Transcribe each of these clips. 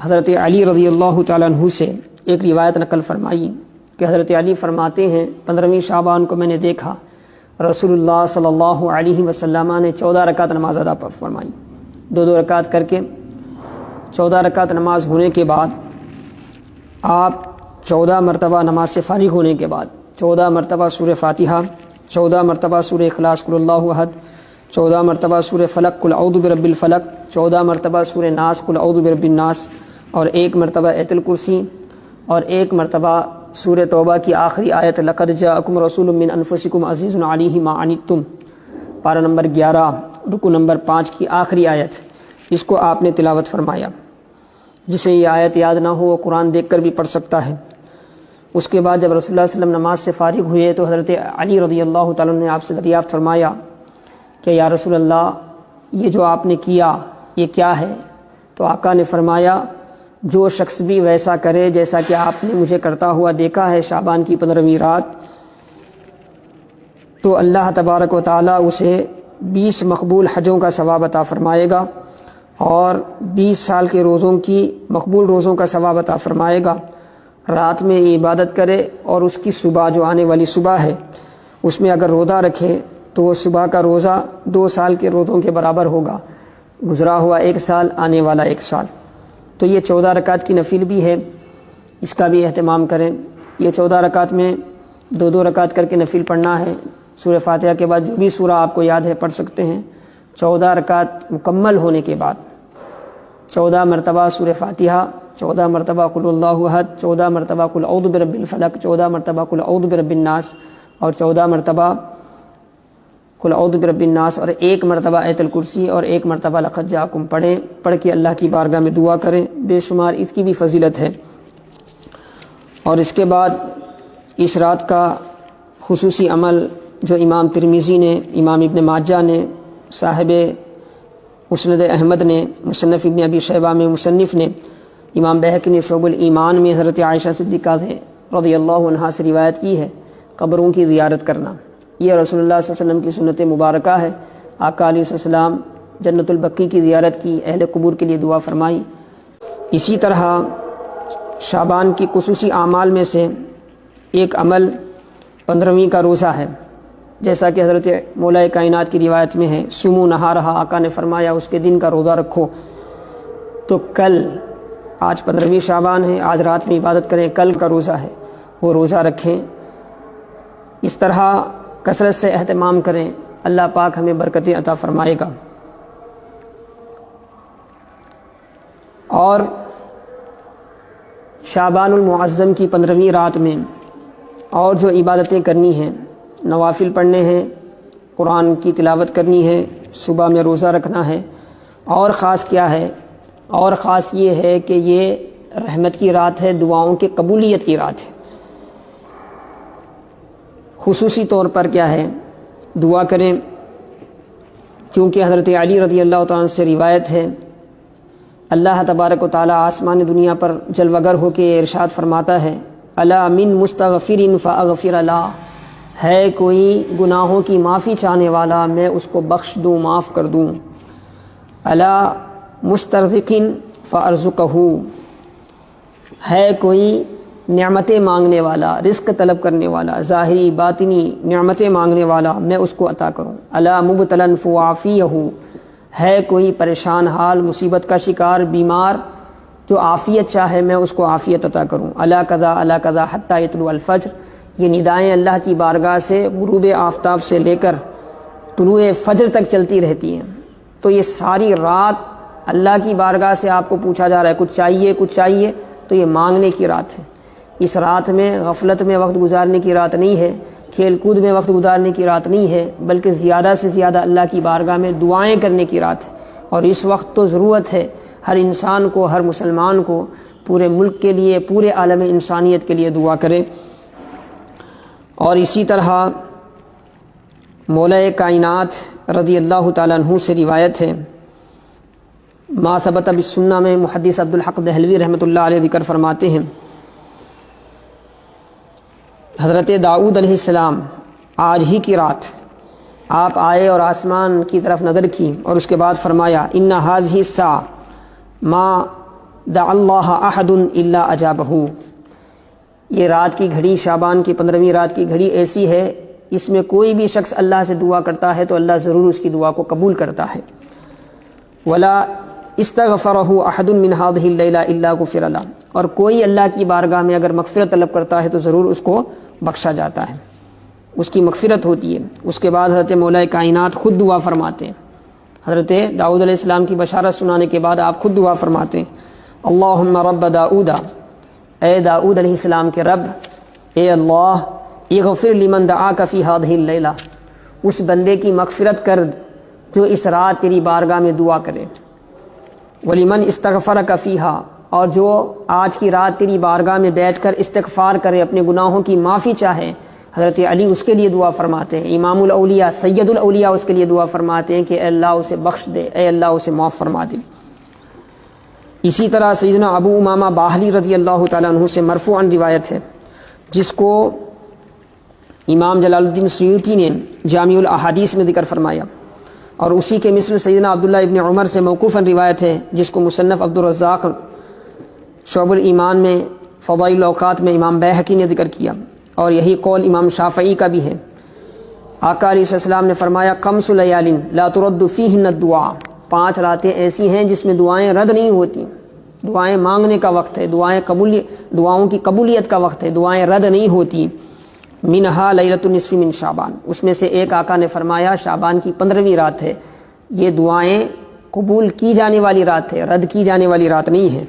حضرت علی رضی اللہ تعالیٰ عنہ سے ایک روایت نقل فرمائی کہ حضرت علی فرماتے ہیں 15ویں شعبان کو میں نے دیکھا رسول اللہ صلی اللہ علیہ وسلم نے 14 رکعت نماز ادا فرمائی، 2 رکعت کر کے 14 رکعت نماز ہونے کے بعد آپ 14 مرتبہ نماز سے فارغ ہونے کے بعد 14 مرتبہ سورہ فاتحہ، 14 مرتبہ سورہ اخلاص قل اللہ احد، 14 مرتبہ سورہ فلق قل اعوذ برب الفلق، 14 مرتبہ سورہ ناس قل اعوذ برب الناس، اور 1 مرتبہ آیت الکرسی، اور 1 مرتبہ سورہ توبہ کی آخری آیت لقد جاءکم رسول من انفسکم عزیز علیہ ما عنتم، پارہ نمبر 11 رکو نمبر 5 کی آخری آیت، اس کو آپ نے تلاوت فرمایا۔ جسے یہ آیت یاد نہ ہو وہ قرآن دیکھ کر بھی پڑھ سکتا ہے۔ اس کے بعد جب رسول اللہ صلی اللہ علیہ وسلم نماز سے فارغ ہوئے تو حضرت علی رضی اللہ تعالیٰ نے آپ سے دریافت فرمایا کہ یا رسول اللہ یہ جو آپ نے کیا یہ کیا ہے؟ تو آقا نے فرمایا جو شخص بھی ویسا کرے جیسا کہ آپ نے مجھے کرتا ہوا دیکھا ہے شعبان کی 15ویں رات، تو اللہ تبارک و تعالیٰ اسے 20 مقبول حجوں کا ثواب عطا فرمائے گا اور 20 سال کے روزوں کی مقبول روزوں کا ثواب عطا فرمائے گا۔ رات میں یہ عبادت کرے اور اس کی صبح جو آنے والی صبح ہے اس میں اگر روزہ رکھے تو وہ صبح کا روزہ 2 سال کے روزوں کے برابر ہوگا، گزرا ہوا 1 سال، آنے والا 1 سال۔ تو یہ 14 رکعت کی نفل بھی ہے، اس کا بھی اہتمام کریں۔ یہ 14 رکعت میں 2 رکعت کر کے نفل پڑھنا ہے۔ سورہ فاتحہ کے بعد جو بھی سورہ آپ کو یاد ہے پڑھ سکتے ہیں۔ 14 رکعت مکمل ہونے کے بعد 14 مرتبہ سورہ فاتحہ، 14 مرتبہ قل اللہ احد، 14 مرتبہ قل اعوذ برب الفلق، 14 مرتبہ قل اعوذ برب الناس، اور 14 مرتبہ قل اعوذ برب الناس، اور 1 مرتبہ آیت الکرسی، اور 1 مرتبہ لقد جاءکم پڑھ کے اللہ کی بارگاہ میں دعا کریں۔ بے شمار اس کی بھی فضیلت ہے۔ اور اس کے بعد اس رات کا خصوصی عمل جو امام ترمذی نے، امام ابن ماجہ نے، صاحب مسند احمد نے، مصنف ابن ابی شیبہ میں مصنف نے، امام بہقی نے شعب الایمان میں حضرت عائشہ صدیقہ رضی اللہ عنہا سے روایت کی ہے، قبروں کی زیارت کرنا۔ یہ رسول اللہ صلی اللہ علیہ وسلم کی سنت مبارکہ ہے۔ آقا علیہ السلام جنت البقیع کی زیارت کی، اہل قبور کے لیے دعا فرمائی۔ اسی طرح شعبان کی خصوصی اعمال میں سے ایک عمل 15ویں کا روزہ ہے، جیسا کہ حضرت مولا کائنات کی روایت میں ہے سمو نہارہا، آقا نے فرمایا اس کے دن کا روزہ رکھو۔ تو کل آج 15ویں شعبان ہے، آج رات میں عبادت کریں، کل کا روزہ ہے وہ روزہ رکھیں۔ اس طرح کثرت سے اہتمام کریں، اللہ پاک ہمیں برکتیں عطا فرمائے گا۔ اور شعبان المعظم کی 15ویں رات میں اور جو عبادتیں کرنی ہیں، نوافل پڑھنے ہیں، قرآن کی تلاوت کرنی ہے، صبح میں روزہ رکھنا ہے، اور خاص کیا ہے؟ اور خاص یہ ہے کہ یہ رحمت کی رات ہے، دعاؤں کی قبولیت کی رات ہے۔ خصوصی طور پر کیا ہے؟ دعا کریں، کیونکہ حضرت علی رضی اللہ تعالیٰ سے روایت ہے، اللہ تبارک و تعالیٰ آسمان دنیا پر جلوہ گر ہو کے ارشاد فرماتا ہے الا من مستغفر فاغفر له، ہے کوئی گناہوں کی معافی چاہنے والا میں اس کو بخش دوں، معاف کر دوں۔ الا مسترزق فارزقہ، ہے کوئی نعمتیں مانگنے والا، رزق طلب کرنے والا، ظاہری باطنی نعمتیں مانگنے والا، میں اس کو عطا کروں۔ الا مبتلا فعافیہ، ہے کوئی پریشان حال، مصیبت کا شکار، بیمار، جو عافیت چاہے میں اس کو عافیت عطا کروں۔ الا قضا حتی یطلع الفجر، یہ ندائیں اللہ کی بارگاہ سے غروب آفتاب سے لے کر طلوع فجر تک چلتی رہتی ہیں۔ تو یہ ساری رات اللہ کی بارگاہ سے آپ کو پوچھا جا رہا ہے کچھ چاہیے کچھ چاہیے، تو یہ مانگنے کی رات ہے۔ اس رات میں غفلت میں وقت گزارنے کی رات نہیں ہے، کھیل کود میں وقت گزارنے کی رات نہیں ہے، بلکہ زیادہ سے زیادہ اللہ کی بارگاہ میں دعائیں کرنے کی رات ہے۔ اور اس وقت تو ضرورت ہے ہر انسان کو، ہر مسلمان کو، پورے ملک کے لیے، پورے عالم انسانیت کے لیے دعا کرے۔ اور اسی طرح مولا کائنات رضی اللہ تعالیٰ عنہ سے روایت ہے، ما ثبت بالسنہ میں محدث عبدالحق دہلوی رحمۃ اللہ علیہ ذکر فرماتے ہیں، حضرت داؤد علیہ السلام آج ہی کی رات آپ آئے اور آسمان کی طرف نظر کی اور اس کے بعد فرمایا ان ھذہ الساعۃ ما دعا اللہ احد الا اجابہ۔ یہ رات کی گھڑی، شعبان کی 15ویں رات کی گھڑی ایسی ہے، اس میں کوئی بھی شخص اللہ سے دعا کرتا ہے تو اللہ ضرور اس کی دعا کو قبول کرتا ہے۔ ولا استغفرہ احد من هذه الليلہ الا غفر له، اور کوئی اللہ کی بارگاہ میں اگر مغفرت طلب کرتا ہے تو ضرور اس کو بخشا جاتا ہے، اس کی مغفرت ہوتی ہے۔ اس کے بعد حضرت مولا کائنات خود دعا فرماتے ہیں۔ حضرت داؤد علیہ السلام کی بشارت سنانے کے بعد آپ خود دعا فرماتے ہیں، اللہم رب داؤد، اے داؤد علیہ السلام کے رب، اے اللہ اغفر لمن دعاک فی هذه اللیلہ، اس بندے کی مغفرت کر جو اس رات تیری بارگاہ میں دعا کرے، وَلِمَنْ اسْتَغْفَرَكَ فِيهَا، اور جو آج کی رات تیری بارگاہ میں بیٹھ کر استغفار کرے، اپنے گناہوں کی معافی چاہے۔ حضرت علی اس کے لیے دعا فرماتے ہیں، امام الاولیاء سید الاولیاء اس کے لیے دعا فرماتے ہیں کہ اے اللہ اسے بخش دے، اے اللہ اسے معاف فرما دے۔ اسی طرح سیدنا ابو امامہ باہلی رضی اللہ تعالیٰ عنہ سے مرفوعاً روایت ہے، جس کو امام جلال الدین سیوطی نے جامع الاحادیث میں ذکر فرمایا، اور اسی کے مثل سیدنا عبداللہ ابن عمر سے موقوفاً روایت ہے، جس کو مصنف عبد الرزاق شعب الایمان میں فضائل الاوقات میں امام بیہقی نے ذکر کیا، اور یہی قول امام شافعی کا بھی ہے۔ آقا علیہ السلام نے فرمایا خمس لیال لا ترد فیہن الدعاء، 5 راتیں ایسی ہیں جس میں دعائیں رد نہیں ہوتی، دعائیں مانگنے کا وقت ہے، دعاؤں کی قبولیت کا وقت ہے، دعائیں رد نہیں ہوتی۔ منہا لیلۃ النصف من شعبان، اس میں سے ایک آقا نے فرمایا شعبان کی 15ویں رات ہے، یہ دعائیں قبول کی جانے والی رات ہے، رد کی جانے والی رات نہیں ہے۔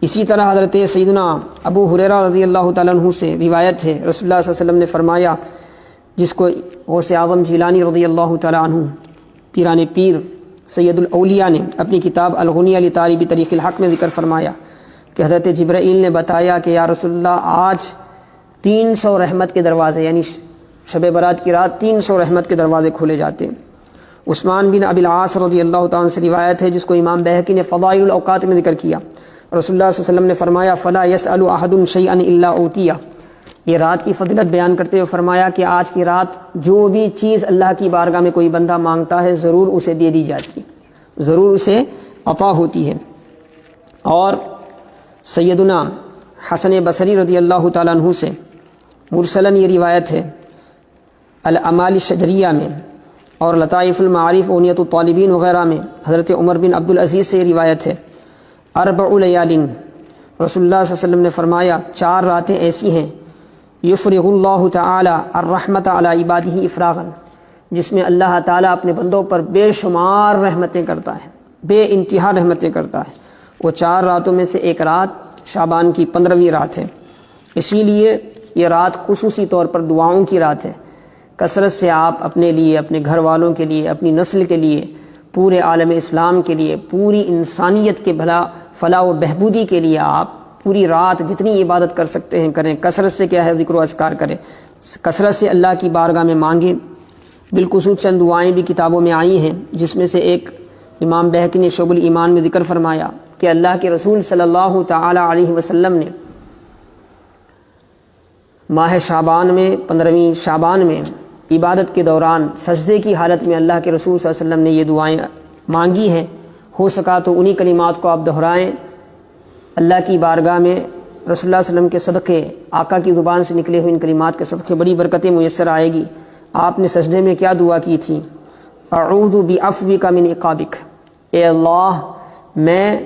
اسی طرح حضرت سیدنا ابو ہریرہ رضی اللہ تعالیٰ عنہ سے روایت ہے، رسول اللہ صلی اللہ علیہ وسلم نے فرمایا، جس کو غوث اعظم جیلانی رضی اللہ تعالیٰ عنہ پیران پیر سید الاولیاء نے اپنی کتاب الغنیہ لطالب طریق الحق میں ذکر فرمایا کہ حضرت جبرائیل نے بتایا کہ یا رسول اللہ آج 300 رحمت کے دروازے، یعنی شب برات کی رات 300 رحمت کے دروازے کھولے جاتے ہیں۔ عثمان بن ابی العاص رضی اللہ تعالیٰ عنہ سے روایت ہے، جس کو امام بیہقی نے فضائل الاوقات میں ذکر کیا، رسول اللہ صلی اللہ علیہ وسلم نے فرمایا فلا يسأل احد شيئا الا اوتیہ، یہ رات کی فضیلت بیان کرتے ہوئے فرمایا کہ آج کی رات جو بھی چیز اللہ کی بارگاہ میں کوئی بندہ مانگتا ہے ضرور اسے دے دی جاتی ہے، ضرور اسے عطا ہوتی ہے۔ اور سیدنا حسن بصری رضی اللہ تعالیٰ عنہ سے مرسلاً یہ روایت ہے الاعمال الشجریہ میں، اور لطائف المعارف ونیت الطالبین وغیرہ میں حضرت عمر بن عبد العزیز سے یہ روایت ہے، 4 لیال، رسول اللہ صلی اللہ علیہ وسلم نے فرمایا 4 راتیں ایسی ہیں یفرغ اللہ تعالی الرحمت علی عبادہ افراغا، جس میں اللہ تعالیٰ اپنے بندوں پر بے شمار رحمتیں کرتا ہے، بے انتہا رحمتیں کرتا ہے۔ وہ 4 راتوں میں سے ایک رات شعبان کی 15ویں رات ہے، اسی لیے یہ رات خصوصی طور پر دعاؤں کی رات ہے۔ کثرت سے آپ اپنے لیے، اپنے گھر والوں کے لیے، اپنی نسل کے لیے، پورے عالم اسلام کے لیے، پوری انسانیت کے فلاح و بہبودی کے لیے آپ پوری رات جتنی عبادت کر سکتے ہیں کریں، کثرت سے کیا ہے ذکر و اذکار کریں، کثرت سے اللہ کی بارگاہ میں مانگیں۔ بالخصوص چند دعائیں بھی کتابوں میں آئی ہیں، جس میں سے ایک امام بیہقی نے شعب الایمان میں ذکر فرمایا کہ اللہ کے رسول صلی اللہ تعالی علیہ وسلم نے ماہ شعبان میں 15ویں شعبان میں عبادت کے دوران سجدے کی حالت میں اللہ کے رسول صلی اللہ علیہ وسلم نے یہ دعائیں مانگی ہیں۔ ہو سکا تو انہی کلمات کو آپ دہرائیں، اللہ کی بارگاہ میں رسول اللہ صلی اللہ علیہ وسلم کے صدقے، آقا کی زبان سے نکلے ہوئے ان کلمات کے صدقے بڑی برکتیں میسر آئے گی۔ آپ نے سجدے میں کیا دعا کی تھی؟ اعوذ بعفوک من عقابک، اے اللہ میں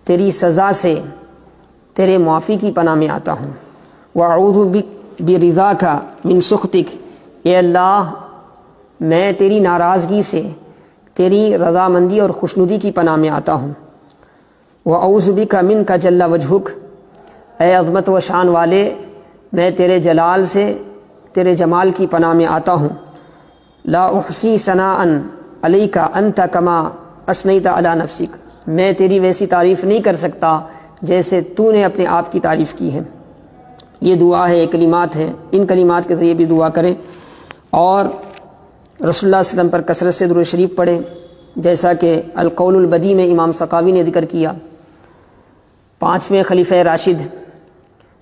تیری سزا سے، تیرے معافی کی پناہ میں آتا ہوں۔ واعوذ برضاک من سخطک، اے اللہ میں تیری ناراضگی سے، تیری رضامندی اور خوشنودی کی پناہ میں آتا ہوں۔ واعوذ بک منک جل وجہک، اے عظمت و شان والے میں تیرے جلال سے، تیرے جمال کی پناہ میں آتا ہوں۔ لا احصی ثناء علیک انت کما اثنیت علی نفسک، میں تیری ویسی تعریف نہیں کر سکتا جیسے تو نے اپنے آپ کی تعریف کی ہے۔ یہ دعا ہے، یہ کلمات ہیں، ان کلمات کے ذریعے بھی دعا کریں، اور رسول اللہ صلی اللہ علیہ وسلم پر کثرت سے درود شریف پڑھیں، جیسا کہ القول البدی میں امام سقاوی نے ذکر کیا۔ 5ویں خلیفہ راشد،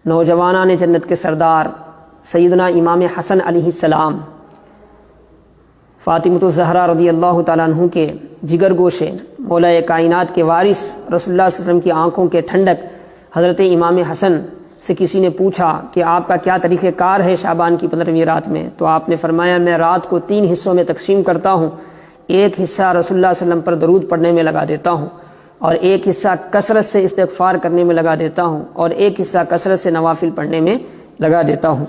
نوجوانان جنت کے سردار سیدنا امام حسن علیہ السلام فاطمۃ الزہرا رضی اللہ تعالیٰ عنہ کے جگر گوشے مولا کائنات کے وارث رسول اللہ صلی اللہ علیہ وسلم کی آنکھوں کے ٹھنڈک حضرت امام حسن سے کسی نے پوچھا کہ آپ کا کیا طریقہ کار ہے شعبان کی 15ویں رات میں؟ تو آپ نے فرمایا میں رات کو 3 حصوں میں تقسیم کرتا ہوں، ایک حصہ رسول اللہ صلی اللہ علیہ وسلم پر درود پڑھنے میں لگا دیتا ہوں، اور ایک حصہ کثرت سے استغفار کرنے میں لگا دیتا ہوں، اور ایک حصہ کثرت سے نوافل پڑھنے میں لگا دیتا ہوں۔